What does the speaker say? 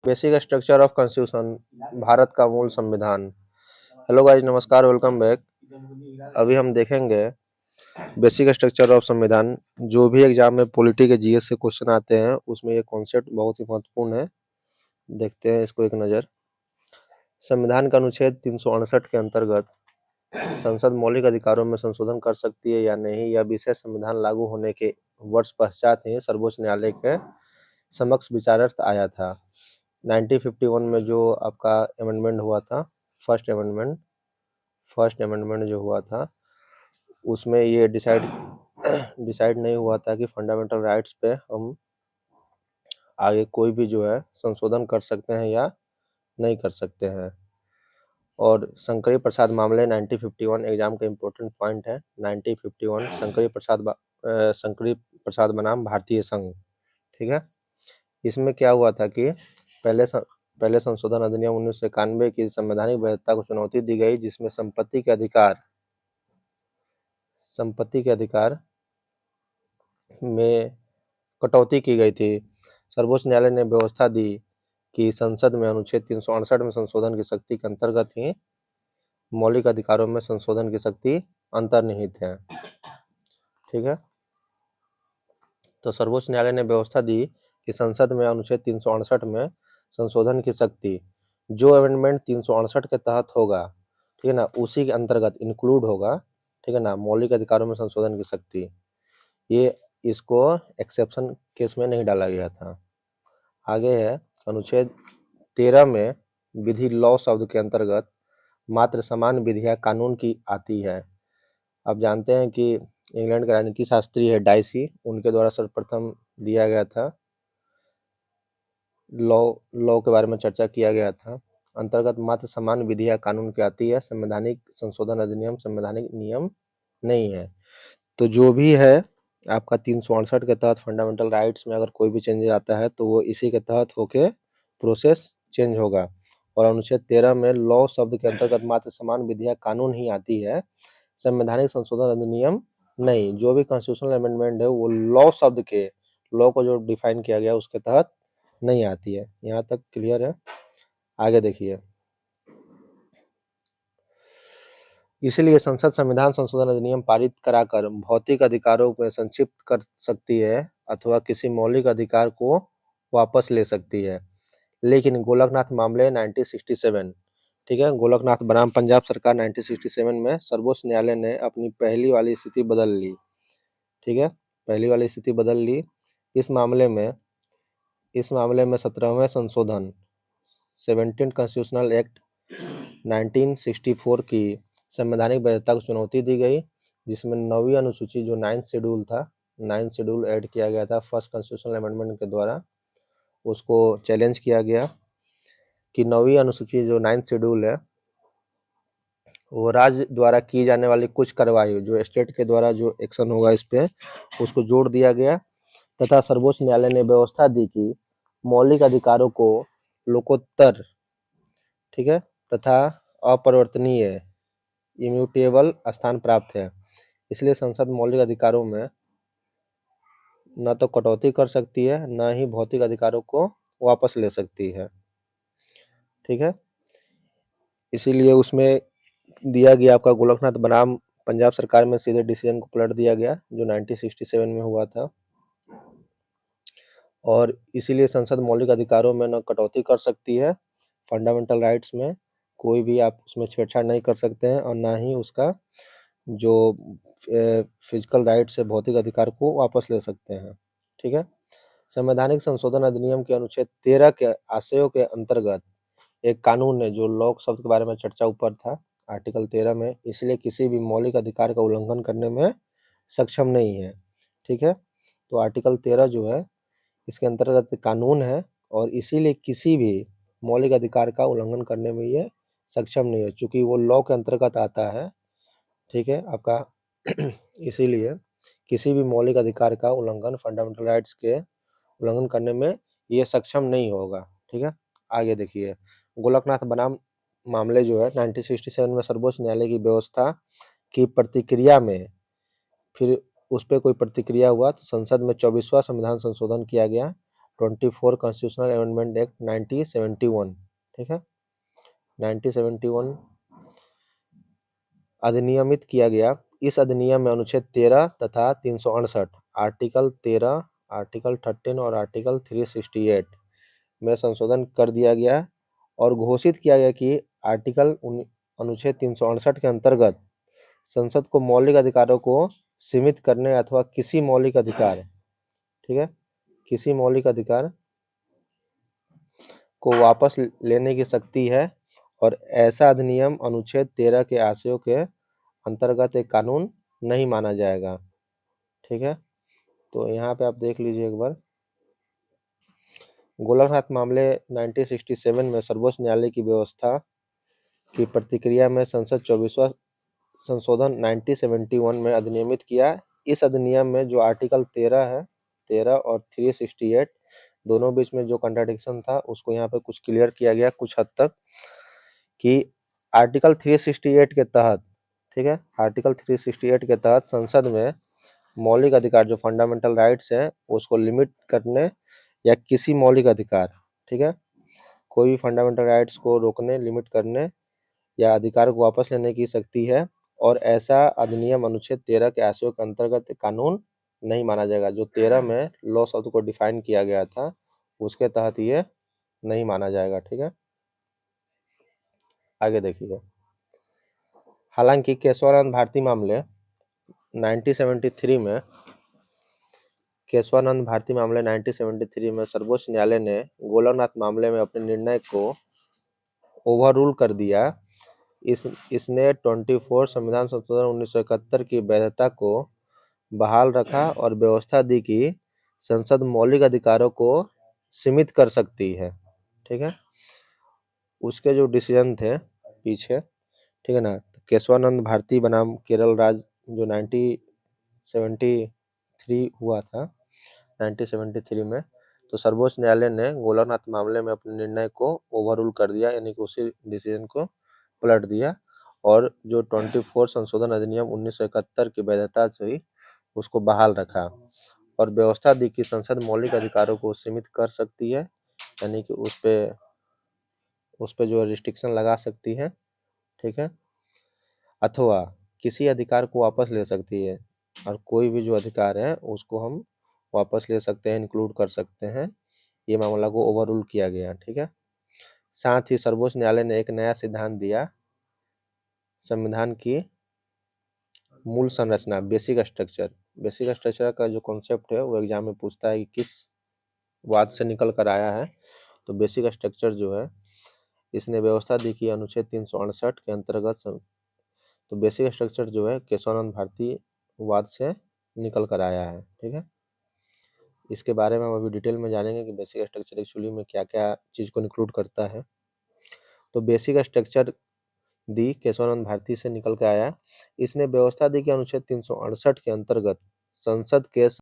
Basic structure of constitution, Bharat का मूल संविधान। हेलो गाइस, नमस्कार, वेलकम बैक। अभी हम देखेंगे बेसिक स्ट्रक्चर ऑफ संविधान। जो भी एग्जाम में पॉलिटी के जीएस से क्वेश्चन आते हैं उसमें ये कॉन्सेप्ट बहुत ही महत्वपूर्ण है। देखते हैं इसको एक नज़र। संविधान का अनुच्छेद 368 के अंतर्गत संसद मौलिक अधिकारों में संशोधन कर सकती है या नहीं, यह विषय संविधान लागू होने के वर्ष पश्चात ही सर्वोच्च न्यायालय के समक्ष विचारार्थ आया था। 1951 में जो आपका अमेंडमेंट हुआ था, फर्स्ट अमेंडमेंट जो हुआ था, उसमें ये डिसाइड नहीं हुआ था कि फंडामेंटल राइट्स पे हम आगे कोई भी जो है संशोधन कर सकते हैं या नहीं कर सकते हैं। और शंकरी प्रसाद मामले 1951 एग्जाम का इम्पोर्टेंट पॉइंट है। 1951 शंकरी प्रसाद बनाम भारतीय संघ, ठीक है। इसमें क्या हुआ था कि पहले संशोधन अधिनियम 1991 की संवैधानिक वैधता को चुनौती दी गई, जिसमें संपत्ति के अधिकार में कटौती की गई थी। सर्वोच्च न्यायालय ने व्यवस्था दी कि संसद में अनुच्छेद 368 में संशोधन की शक्ति के अंतर्गत ही मौलिक अधिकारों में संशोधन की शक्ति अंतर्निहित है, ठीक है। तो सर्वोच्च न्यायालय ने व्यवस्था दी कि संसद में अनुच्छेद 368 में संशोधन की शक्ति, जो अमेंडमेंट 368 के तहत होगा, ठीक है ना, उसी के अंतर्गत इंक्लूड होगा, ठीक है ना, मौलिक अधिकारों में संशोधन की शक्ति। ये इसको एक्सेप्शन केस में नहीं डाला गया था। आगे है अनुच्छेद 13 में विधि लॉ शब्द के अंतर्गत मात्र समान विधियां कानून की आती है। आप जानते हैं कि इंग्लैंड के राजनीति शास्त्री है डाइसी, उनके द्वारा सर्वप्रथम दिया गया था लॉ के बारे में चर्चा किया गया था। अंतर्गत मात्र समान विधियां कानून की आती है, संवैधानिक संशोधन अधिनियम संवैधानिक नियम नहीं है। तो जो भी है आपका 368 के तहत फंडामेंटल राइट्स में अगर कोई भी चेंजेस आता है तो वो इसी के तहत होके प्रोसेस चेंज होगा। और अनुच्छेद 13 में लॉ शब्द के अंतर्गत मात्र समान विधियां कानून ही आती है, संवैधानिक संशोधन अधिनियम नहीं। जो भी कॉन्स्टिट्यूशनल अमेंडमेंट है वो लॉ को जो डिफाइन किया गया उसके तहत नहीं आती है। यहाँ तक क्लियर है। आगे देखिए, इसलिए संसद संविधान संशोधन अधिनियम पारित कराकर भौतिक अधिकारों को संक्षिप्त कर सकती है अथवा किसी मौलिक अधिकार को वापस ले सकती है। लेकिन गोलकनाथ मामले 1967, ठीक है, गोलकनाथ बनाम पंजाब सरकार 1967 में सर्वोच्च न्यायालय ने अपनी पहली वाली स्थिति बदल ली, ठीक है, पहली वाली स्थिति बदल ली। इस मामले में 17वें संशोधन 17 कॉन्स्टिट्यूशनल एक्ट 1964 की संवैधानिक वैधता को चुनौती दी गई, जिसमें 9वीं अनुसूची जो 9th शेड्यूल था, 9th शेड्यूल ऐड किया गया था फर्स्ट कॉन्स्टिट्यूशनल अमेंडमेंट के द्वारा। उसको चैलेंज किया गया कि 9वीं अनुसूची जो 9th शेड्यूल है वो राज्य द्वारा की जाने वाली कुछ कार्रवाई, जो स्टेट के द्वारा जो एक्शन होगा इस पे, उसको जोड़ दिया गया। तथा सर्वोच्च न्यायालय ने व्यवस्था दी कि मौलिक अधिकारों को लोकोत्तर, ठीक है, तथा अपरिवर्तनीय इम्यूटेबल स्थान प्राप्त है। इसलिए संसद मौलिक अधिकारों में न तो कटौती कर सकती है, न ही भौतिक अधिकारों को वापस ले सकती है, ठीक है। इसीलिए उसमें दिया गया आपका गोलकनाथ बनाम पंजाब सरकार में सीधे डिसीजन को पलट दिया गया जो 1967 में हुआ था। और इसीलिए संसद मौलिक अधिकारों में न कटौती कर सकती है, फंडामेंटल राइट्स में कोई भी आप उसमें छेड़छाड़ नहीं कर सकते हैं, और ना ही उसका जो फिजिकल राइट्स है, भौतिक अधिकार को वापस ले सकते हैं, ठीक है। संवैधानिक संशोधन अधिनियम के अनुच्छेद 13 के आशयों के अंतर्गत एक कानून है, जो लॉ शब्द के बारे में चर्चा ऊपर था आर्टिकल 13 में, इसलिए किसी भी मौलिक अधिकार का उल्लंघन करने में सक्षम नहीं है, ठीक है। तो आर्टिकल 13 जो है इसके अंतर्गत कानून है, और इसीलिए किसी भी मौलिक अधिकार का उल्लंघन करने में ये सक्षम नहीं है, चूंकि वो लॉ के अंतर्गत आता है, ठीक है आपका। इसीलिए किसी भी मौलिक अधिकार का उल्लंघन, फंडामेंटल राइट्स के उल्लंघन करने में ये सक्षम नहीं होगा, ठीक है। आगे देखिए, गोलकनाथ बनाम मामले जो है 1967 में सर्वोच्च न्यायालय की व्यवस्था की प्रतिक्रिया में, फिर उस पर कोई प्रतिक्रिया हुआ तो संसद में 24वां संविधान संशोधन किया गया 24 कॉन्स्टिट्यूशनल अमेंडमेंट एक्ट 1971, ठीक है, 1971 अधिनियमित किया गया। इस अधिनियम में अनुच्छेद 13 तथा 368, आर्टिकल 13, आर्टिकल 13 और आर्टिकल 368 में संशोधन कर दिया गया और घोषित किया गया कि अनुच्छेद 368 के अंतर्गत संसद को मौलिक अधिकारों को सीमित करने अथवा किसी मौलिक अधिकार, ठीक है, किसी मौलिक अधिकार को वापस लेने की शक्ति है और ऐसा अधिनियम अनुच्छेद 13 के आशयों के अंतर्गत एक कानून नहीं माना जाएगा, ठीक है। तो यहाँ पे आप देख लीजिए एक बार, गोलकनाथ मामले 1967 में सर्वोच्च न्यायालय की व्यवस्था की प्रतिक्रिया में संसद 24वां संशोधन 1971 में अधिनियमित किया। इस अधिनियम में जो आर्टिकल 13 है, 13 और 368 दोनों बीच में जो कंट्राडिक्शन था उसको यहाँ पे कुछ क्लियर किया गया कुछ हद तक, कि आर्टिकल 368 के तहत, ठीक है, आर्टिकल 368 के तहत संसद में मौलिक अधिकार जो फंडामेंटल राइट्स है उसको लिमिट करने या किसी मौलिक अधिकार, ठीक है, कोई भी फंडामेंटल राइट्स को रोकने, लिमिट करने या अधिकार को वापस लेने की शक्ति है और ऐसा अधिनियम अनुच्छेद 13 के आशयों के अंतर्गत कानून नहीं माना जाएगा। जो 13 में लॉ शब्द को डिफाइन किया गया था उसके तहत ये नहीं माना जाएगा, ठीक है। आगे देखिए, हालांकि केशवानंद भारती मामले 1973 में, केशवानंद भारती मामले 1973 में सर्वोच्च न्यायालय ने गोलकनाथ मामले में अपने निर्णय को ओवररूल कर दिया। इसने 24 संविधान संशोधन 1971 की वैधता को बहाल रखा और व्यवस्था दी कि संसद मौलिक अधिकारों को सीमित कर सकती है, ठीक है। उसके जो डिसीजन थे पीछे, ठीक है ना, तो केशवानंद भारती बनाम केरल राज्य जो 1973 हुआ था 1973 में, तो सर्वोच्च न्यायालय ने गोलकनाथ मामले में अपने निर्णय को ओवररूल कर दिया, यानी कि उसी डिसीजन को पलट दिया और जो 24 संशोधन अधिनियम 1971 की वैधता थी उसको बहाल रखा और व्यवस्था दी कि संसद मौलिक अधिकारों को सीमित कर सकती है, यानी कि उस पे जो रिस्ट्रिक्शन लगा सकती है, ठीक है, अथवा किसी अधिकार को वापस ले सकती है और कोई भी जो अधिकार है उसको हम वापस ले सकते हैं, इंक्लूड कर सकते हैं। ये मामला को ओवररूल किया गया, ठीक है। साथ ही सर्वोच्च न्यायालय ने एक नया सिद्धांत दिया, संविधान की मूल संरचना, बेसिक स्ट्रक्चर। बेसिक स्ट्रक्चर का जो कॉन्सेप्ट है वो एग्जाम में पूछता है कि किस वाद से निकल कर आया है। तो बेसिक स्ट्रक्चर जो है, इसने व्यवस्था दी कि अनुच्छेद 368 के अंतर्गत तो बेसिक स्ट्रक्चर जो है केशवानंद भारती वाद से निकल कर आया है, ठीक है। इसके बारे में हम अभी डिटेल में जानेंगे कि बेसिक स्ट्रक्चर एक्चुअली में क्या क्या चीज़ को इंक्लूड करता है। तो बेसिक स्ट्रक्चर दी केशवानंद भारती से निकल के आया। इसने व्यवस्था दी कि अनुच्छेद 368 के अंतर्गत संसद के